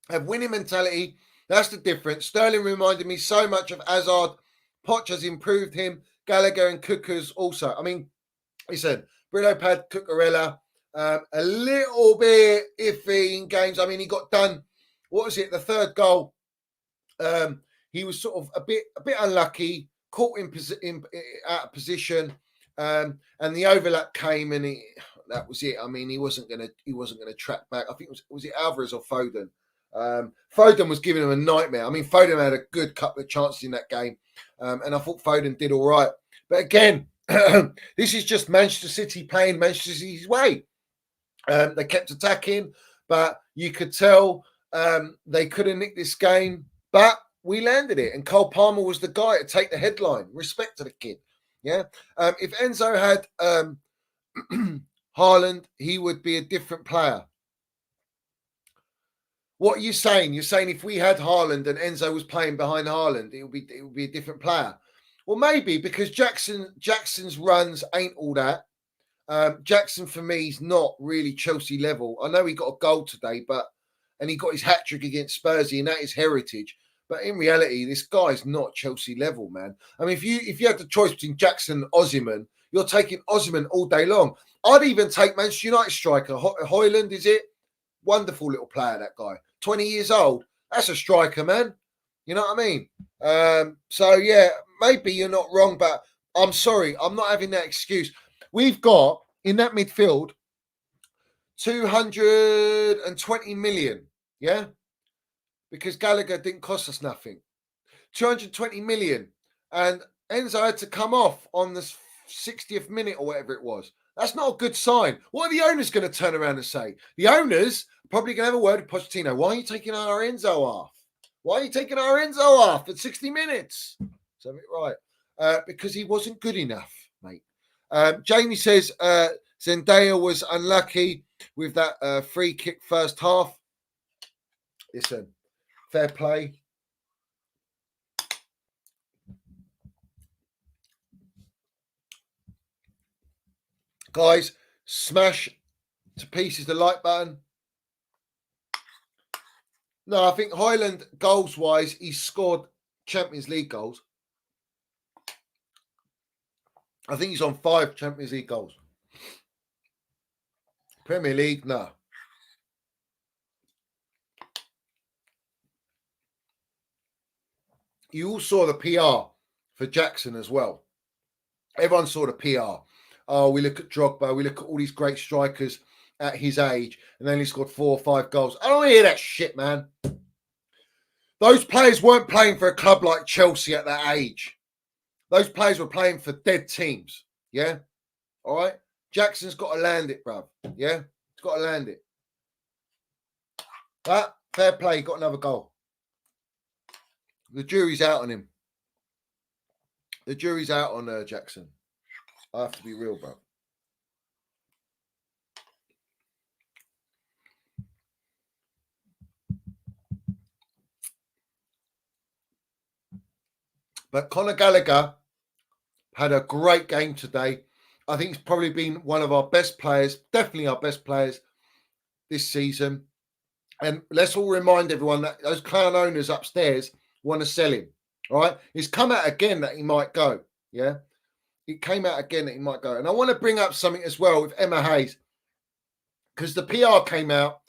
Speaker 1: have winning mentality. That's the difference. Sterling reminded me so much of Hazard. Poch has improved him. Gallagher and Cookers also. I mean, listen, Brillo Pad, Cucurella, a little bit iffy in games. I mean, he got done. What was it? The third goal. He was sort of a bit unlucky, caught in out of position, and the overlap came, and that was it. I mean, he wasn't gonna track back. I think was it Alvarez or Foden? Foden was giving him a nightmare. I mean, Foden had a good couple of chances in that game, and I thought Foden did all right. But again, this is just Manchester City playing Manchester City's way. They kept attacking, but you could tell they could have nicked this game, but we landed it. And Cole Palmer was the guy to take the headline. Respect to the kid. Yeah. If Enzo had Haaland, he would be a different player. What are you saying? You're saying if we had Haaland and Enzo was playing behind Haaland, it would be a different player. Well, maybe because Jackson's runs ain't all that. Jackson for me is not really Chelsea level. I know he got a goal today, and he got his hat trick against Spurs, and that is heritage. But in reality, this guy's not Chelsea level, man. I mean, if you had the choice between Jackson and Osimhen, you're taking Osimhen all day long. I'd even take Manchester United striker Højlund. Is it? Wonderful little player, that guy. 20 years old. That's a striker, man. You know what I mean? So yeah, maybe you're not wrong, but I'm sorry, I'm not having that excuse. We've got in that midfield 220 million, yeah? Because Gallagher didn't cost us nothing. 220 million. And Enzo had to come off on the 60th minute or whatever it was. That's not a good sign. What are the owners going to turn around and say? The owners are probably going to have a word with Pochettino. Why are you taking our Enzo off? Why are you taking our Enzo off at 60 minutes? Something right. Because he wasn't good enough, mate. Jamie says Zendaya was unlucky with that free kick first half. Listen, fair play. Guys, smash to pieces the like button. No, I think Højlund, goals-wise, he scored Champions League goals. I think he's on 5 Champions League goals. Premier League, no. You all saw the PR for Jackson as well. Everyone saw the PR. Oh, we look at Drogba, we look at all these great strikers at his age, and then he scored 4 or 5 goals. I don't hear that shit, man. Those players weren't playing for a club like Chelsea at that age. Those players were playing for dead teams. Yeah? All right? Jackson's got to land it, bruv. Yeah? He's got to land it. But fair play, got another goal. The jury's out on him. The jury's out on Jackson. I have to be real, bro. But Conor Gallagher had a great game today. I think he's probably been one of our best players, definitely our best players this season. And let's all remind everyone that those clown owners upstairs want to sell him. All right. It's come out again that he might go. Yeah. It came out again that he might go. And I want to bring up something as well with Emma Hayes, because the PR came out.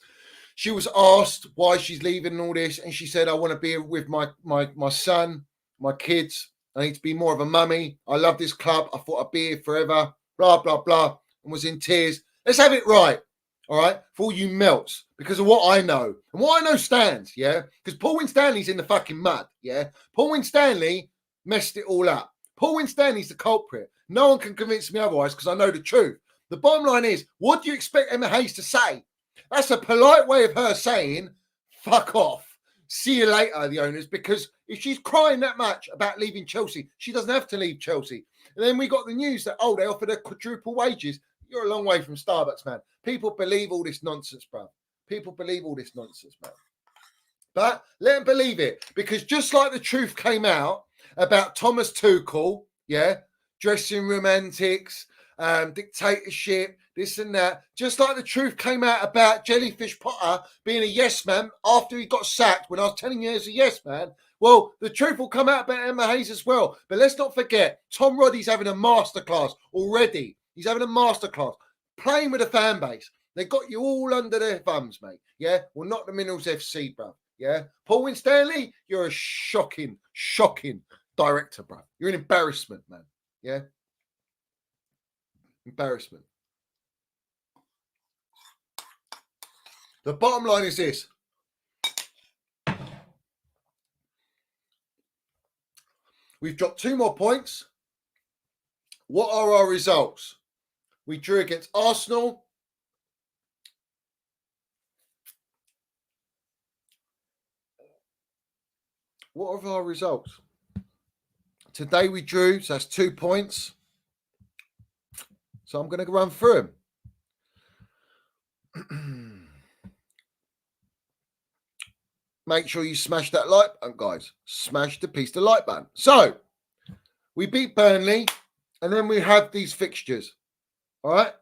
Speaker 1: She was asked why she's leaving and all this. And she said, I want to be with my son, my kids. I need to be more of a mummy. I love this club. I thought I'd be here forever. Blah, blah, blah. And was in tears. Let's have it right. All right. For all you melts. Because of what I know. And what I know stands. Yeah. Because Paul Winstanley's in the fucking mud. Yeah. Paul Winstanley messed it all up. Paul Winstanley's the culprit. No one can convince me otherwise because I know the truth. The bottom line is, what do you expect Emma Hayes to say? That's a polite way of her saying, fuck off. See you later, the owners, because if she's crying that much about leaving Chelsea, she doesn't have to leave Chelsea. And then we got the news that, they offered her quadruple wages. You're a long way from Starbucks, man. People believe all this nonsense, bro. People believe all this nonsense, man. But let them believe it, because just like the truth came out about Thomas Tuchel, yeah, dressing room antics, dictatorship, this and that, just like the truth came out about Jellyfish Potter being a yes man after he got sacked when I was telling you he was a yes man. Well, the truth will come out about Emma Hayes as well. But let's not forget, Tom Roddy's having a masterclass already. He's having a masterclass, playing with a fan base. They got you all under their thumbs, mate. Yeah? Well, not the Minerals FC, bro. Yeah? Paul Winstanley, you're a shocking director, bro. You're an embarrassment, man. Yeah? Embarrassment. The bottom line is this. We've dropped 2 more points. What are our results? We drew against Arsenal. What are our results? Today we drew, so that's 2 points. So I'm going to run through them. Make sure you smash that like button, guys. Smash the piece of like button. So we beat Burnley, and then we have these fixtures. All right.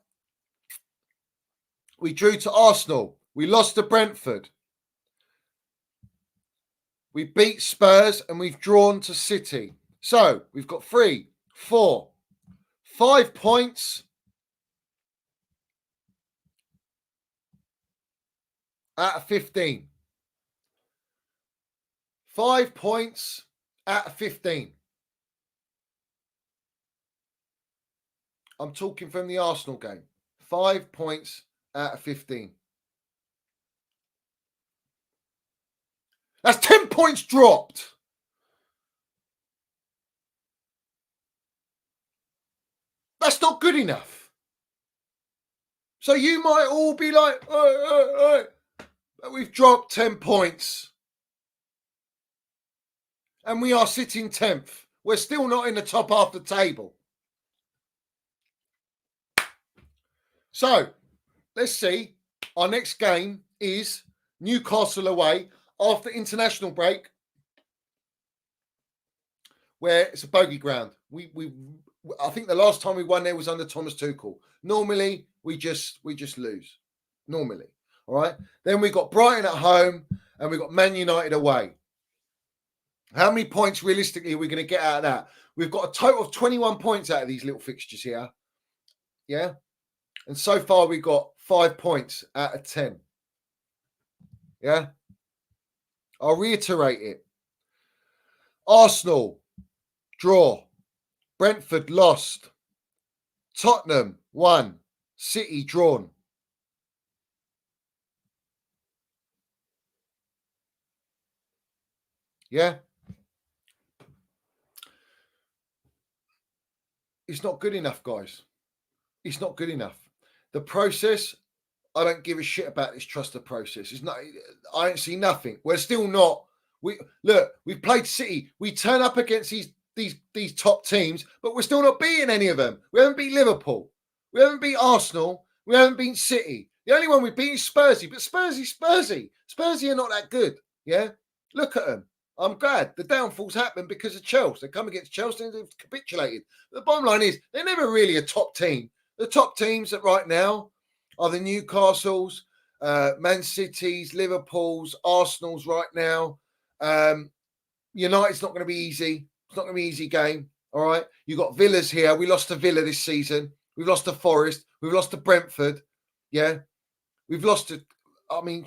Speaker 1: We drew to Arsenal. We lost to Brentford. We beat Spurs, and we've drawn to City. So we've got 3, 4, 5 points out of 15. 5 points out of 15. I'm talking from the Arsenal game. 5 points out of 15. That's 10 points dropped. That's not good enough. So you might all be like, but we've dropped 10 points. And we are sitting 10th. We're still not in the top half of the table. So, let's see. Our next game is Newcastle away after international break, where it's a bogey ground. I think the last time we won there was under Thomas Tuchel. Normally, we just lose. Normally, all right. Then we got Brighton at home, and we got Man United away. How many points realistically are we going to get out of that? We've got a total of 21 points out of these little fixtures here. Yeah. And so far, we've got 5 points out of 10. Yeah. I'll reiterate it. Arsenal, draw. Brentford, lost. Tottenham, won. City, drawn. Yeah. It's not good enough, guys. It's not good enough. The process, I don't give a shit about this trusted process. It's not. I ain't seen nothing. We're still not. We've played City. We turn up against these top teams, but we're still not beating any of them. We haven't beat Liverpool. We haven't beat Arsenal. We haven't beat City. The only one we've beaten is Spursy, but Spursy are not that good. Yeah, look at them. I'm glad the downfall's happened because of Chels. They come against Chelsea and they've capitulated. But the bottom line is they're never really a top team. The top teams that right now are the Newcastles, Man Cities, Liverpools, Arsenals right now. United's not going to be easy. It's not going to be an easy game. All right. You got Villa's here. We lost to Villa this season. We've lost to Forest. We've lost to Brentford. Yeah. We've lost to,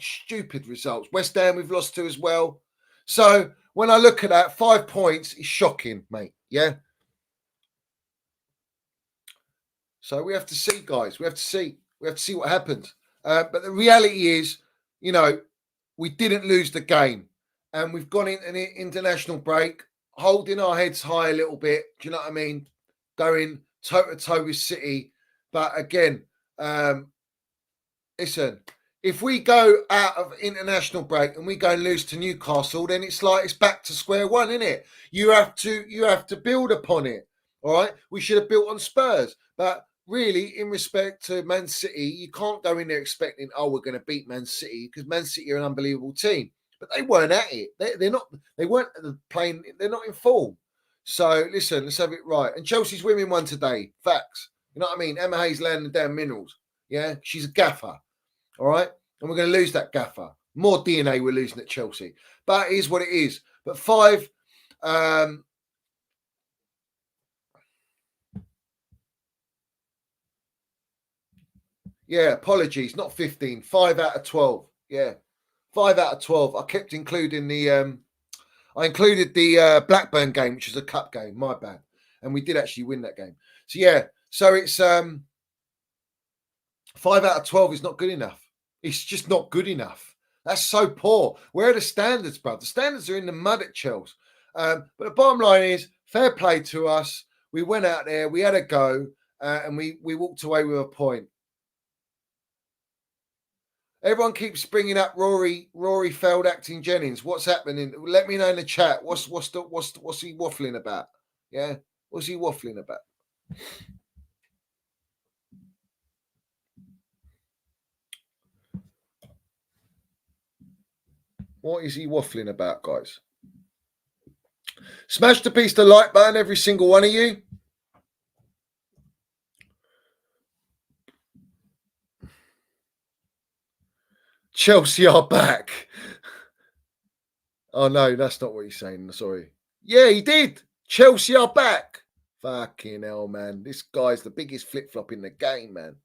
Speaker 1: stupid results. West Ham we've lost to as well. So when I look at that, 5 points is shocking, mate. Yeah. So we have to see, guys. We have to see. We have to see what happens. But the reality is, we didn't lose the game. And we've gone into an international break, holding our heads high a little bit. Do you know what I mean? Going toe-to-toe with City. But again, listen, if we go out of international break and we go and lose to Newcastle, then it's back to square one, isn't it? You have to build upon it. All right. We should have built on Spurs. But really, in respect to Man City, you can't go in there expecting, we're going to beat Man City, because Man City are an unbelievable team. But they weren't at it. They're not. They weren't playing. They're not in form. So listen, let's have it right. And Chelsea's women won today. Facts. You know what I mean? Emma Hayes landing the damn minerals. Yeah, she's a gaffer. All right, and we're going to lose that gaffer. More DNA we're losing at Chelsea, but it is what it is. But 5. Yeah, apologies, not 15. 5 out of 12. Yeah, 5 out of 12. I kept including the. I included the Blackburn game, which is a cup game. My bad, and we did actually win that game. So yeah, so it's 5 out of 12 is not good enough. It's just not good enough. That's so poor. Where are the standards, bro? The standards are in the mud at Chels. But the bottom line is Fair play to us. We went out there, we had a go, and we walked away with a point. Everyone keeps bringing up Rory failed acting Jennings. What's happening? Let me know in the chat. What's he waffling about? Yeah, what's he waffling about? What is he waffling about, guys? Smash the piece the like button, every single one of you. Chelsea are back. Oh, no, that's not what he's saying. Sorry. Yeah, he did. Chelsea are back. Fucking hell, man. This guy's the biggest flip-flop in the game, man.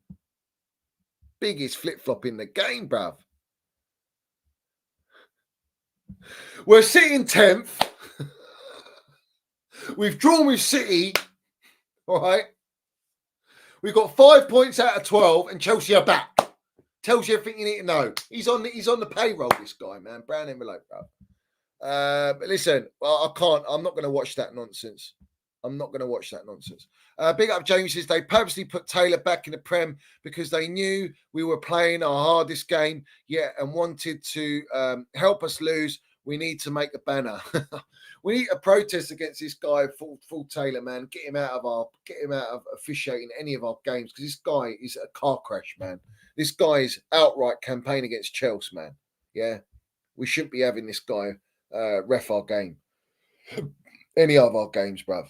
Speaker 1: Biggest flip-flop in the game, bruv. We're sitting 10th. We've drawn with City. All right. We've got 5 points out of 12, and Chelsea are back. Tells you everything you need to know. He's on the payroll, this guy, man. Brown envelope, bro. But listen, I can't. I'm not going to watch that nonsense. Big up James says they purposely put Taylor back in the Prem because they knew we were playing our hardest game, and wanted to help us lose. We need to make a banner. We need a protest against this guy, full Taylor, man. Get him out of officiating any of our games, because this guy is a car crash, man. This guy is outright campaign against Chels, man. Yeah, we shouldn't be having this guy ref our game, any of our games, bruv.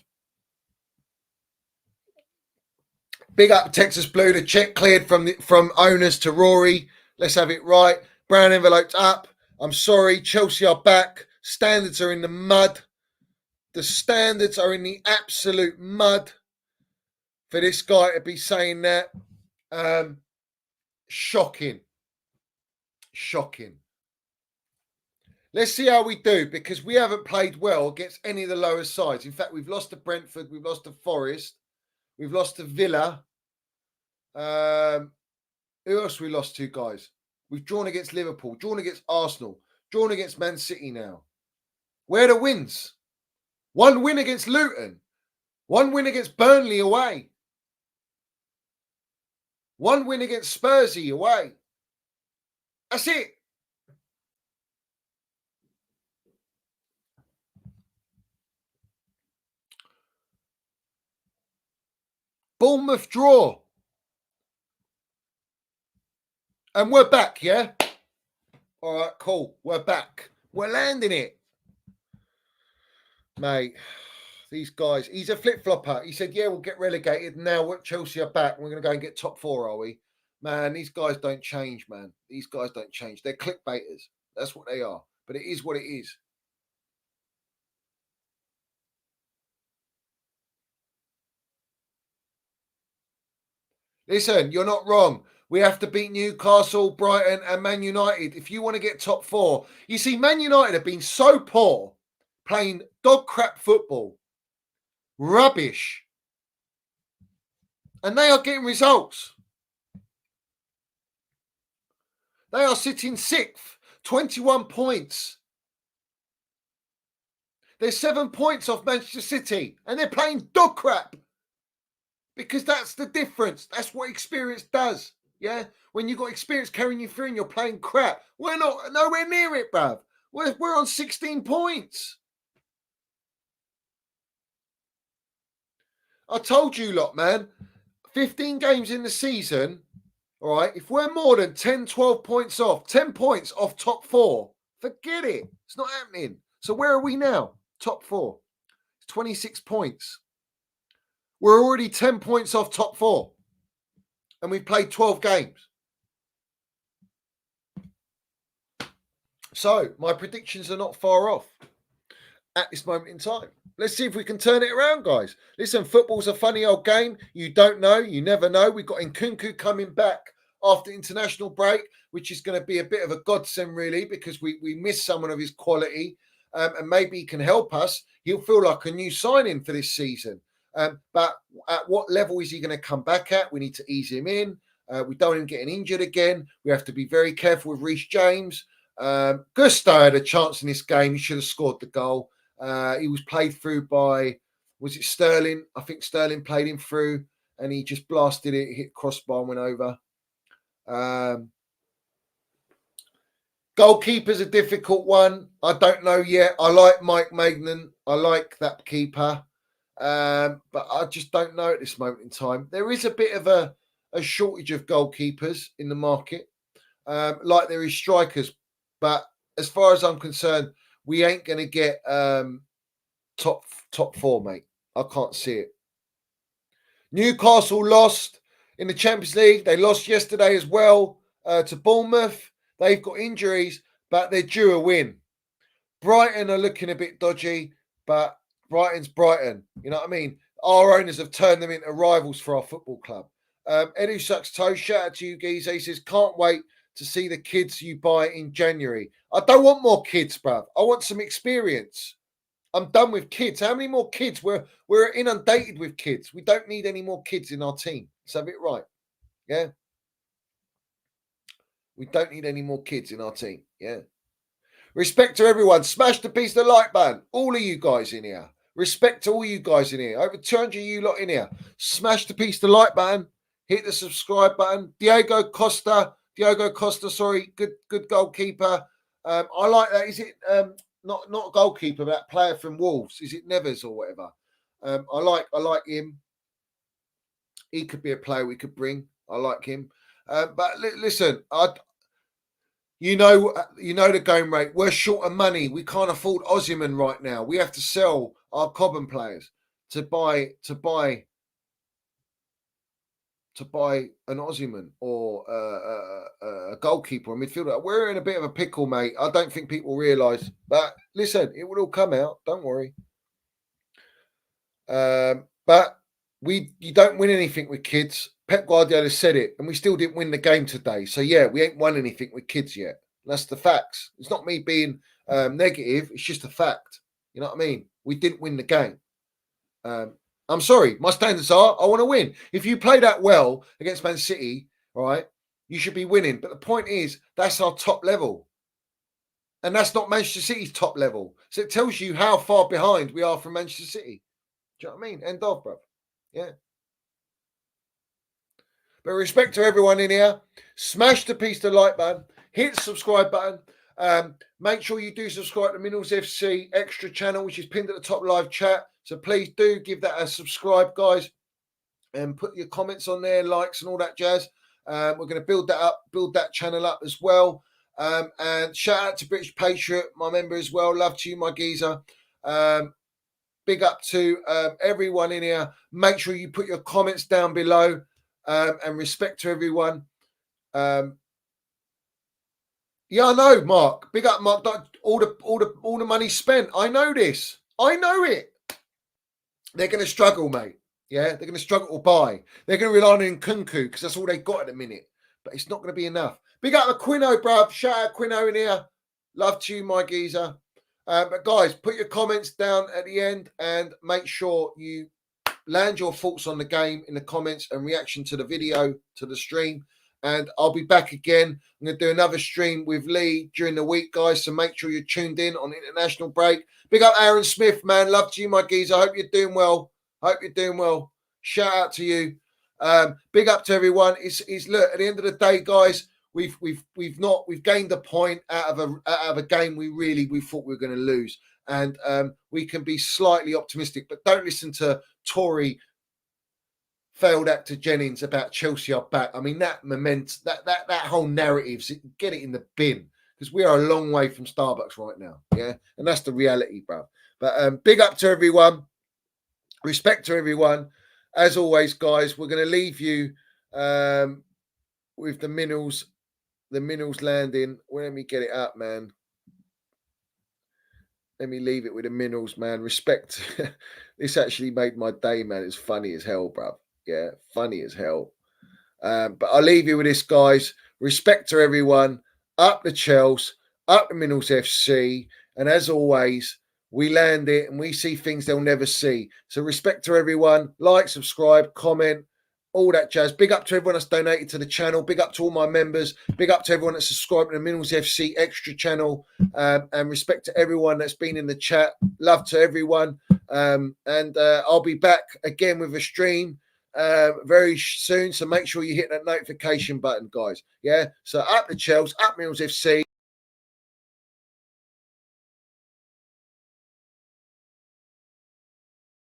Speaker 1: Big up Texas Blue. The check cleared from owners to Rory. Let's have it right. Brown envelopes up. I'm sorry, Chelsea are back. Standards are in the mud. The standards are in the absolute mud for this guy to be saying that. Shocking. Let's see how we do, because we haven't played well against any of the lower sides. In fact, we've lost to Brentford, we've lost to Forest, we've lost to Villa. Who else we lost to, guys? We've drawn against Liverpool, drawn against Arsenal, drawn against Man City now. Where are the wins? One win against Luton. One win against Burnley away. One win against Spursy away. That's it. Bournemouth draw. And we're back, yeah? All right, cool. We're back. We're landing it. Mate, these guys, he's a flip-flopper. He said, yeah, we'll get relegated. Now we're Chelsea are back. We're going to go and get top 4, are we? Man, these guys don't change, man. These guys don't change. They're clickbaiters. That's what they are. But it is what it is. Listen, you're not wrong. We have to beat Newcastle, Brighton, and Man United if you want to get top 4. You see, Man United have been so poor, playing dog crap football. Rubbish. And they are getting results. They are sitting 6th, 21 points. They're 7 points off Manchester City, and they're playing dog crap. Because that's the difference. That's what experience does. Yeah? When you've got experience carrying you through and you're playing crap. We're not nowhere near it, bruv. We're on 16 points. I told you lot, man. 15 games in the season, all right? If we're more than 10, 12 points off, 10 points off top 4, forget it. It's not happening. So where are we now? Top 4. 26 points. We're already 10 points off top 4. And we've played 12 games. So my predictions are not far off at this moment in time. Let's see if we can turn it around, guys. Listen, football's a funny old game. You don't know. You never know. We've got Nkunku coming back after international break, which is going to be a bit of a godsend, really, because we miss someone of his quality. And maybe he can help us. He'll feel like a new signing for this season. But at what level is he going to come back at? We need to ease him in. We don't want him getting injured again. We have to be very careful with Reece James. Gusto had a chance in this game. He should have scored the goal. He was played through by Was it Sterling? I think Sterling played him through and he just blasted it, hit crossbar and went over. Goalkeeper's a difficult one. I don't know yet. I like Mike Magnan. I like that keeper. But I just don't know at this moment in time. There is a bit of a shortage of goalkeepers in the market, like there is strikers. But as far as I'm concerned, we ain't going to get top four, mate. I can't see it. Newcastle lost in the Champions League. They lost yesterday as well to Bournemouth. They've got injuries, but they're due a win. Brighton are looking a bit dodgy, but Brighton's Brighton. You know what I mean? Our owners have turned them into rivals for our football club. Eddie Sucks Toe, shout out to you, Geezer. He says, can't wait to see the kids you buy in January. I don't want more kids, bruv. I want some experience. I'm done with kids. How many more kids? We're inundated with kids. We don't need any more kids in our team. Let's have it right. Yeah. We don't need any more kids in our team. Yeah. Respect to everyone. Smash the piece of the like button. All of you guys in here. Respect to all you guys in here. Over 200 of you lot in here. Smash the piece of the like button. Hit the subscribe button. Diogo Costa, sorry. Good goalkeeper. I like that. Is it not a goalkeeper, but that player from Wolves? Is it Neves or whatever? I like him. He could be a player we could bring. I like him. But listen, you know the going rate. We're short of money. We can't afford Osimhen right now. We have to sell our Cobham players to buy an Osimhen or a goalkeeper, a midfielder. We're in a bit of a pickle, mate. I don't think people realise. But listen, it will all come out. Don't worry. But you don't win anything with kids. Pep Guardiola said it, and we still didn't win the game today. So, yeah, we ain't won anything with kids yet. That's the facts. It's not me being negative. It's just a fact. You know what I mean? We didn't win the game. I'm sorry. My standards are I want to win. If you play that well against Man City, all right, you should be winning. But the point is, that's our top level. And that's not Manchester City's top level. So it tells you how far behind we are from Manchester City. Do you know what I mean? End of, bro. Yeah. But respect to everyone in here. Smash the piece of the like button. Hit the subscribe button. Make sure you do subscribe to Minerals FC Extra channel, which is pinned at the top live chat. So please do give that a subscribe, guys. And put your comments on there, likes and all that jazz. We're going to build that channel up as well. And shout out to British Patriot, my member as well. Love to you, my geezer. Big up to everyone in here. Make sure you put your comments down below. And respect to everyone. Yeah, I know, Mark. Big up, Mark. All the money spent. I know this. I know it. They're going to struggle, mate. Yeah, they're going to struggle to buy. They're going to rely on Nkunku because that's all they got at the minute. But it's not going to be enough. Big up to Quino, bruv. Shout out Quino in here. Love to you, my geezer. But guys, put your comments down at the end and make sure you land your thoughts on the game in the comments and reaction to the video, to the stream. And I'll be back again. I'm going to do another stream with Lee during the week, guys. So make sure you're tuned in on international break. Big up Aaron Smith, man. Love to you, my geezer. I hope you're doing well. Shout out to you. Big up to everyone. It's look, at the end of the day, guys, we've gained a point out of a game we thought we were going to lose. And we can be slightly optimistic, but don't listen to Tory failed actor Jennings about Chelsea are back. I mean, that whole narrative, get it in the bin because we are a long way from Starbucks right now. Yeah. And that's the reality, bro. But big up to everyone. Respect to everyone. As always, guys, we're going to leave you with the minerals landing. Well, let me get it up, man. Let me leave it with the minerals, man. Respect. This actually made my day, man. It's funny as hell, bruv. Yeah, funny as hell. But I'll leave you with this, guys. Respect to everyone. Up the Chels. Up the Minerals FC. And as always, we land it and we see things they'll never see. So respect to everyone. Like, subscribe, comment, all that jazz. Big up to everyone that's donated to the channel. Big up to all my members. Big up to everyone that's subscribed to the Minerals FC Extra channel. And respect to everyone that's been in the chat. Love to everyone. And I'll be back again with a stream very soon. So make sure you hit that notification button, guys. Yeah. So up the Chels, up Minerals FC.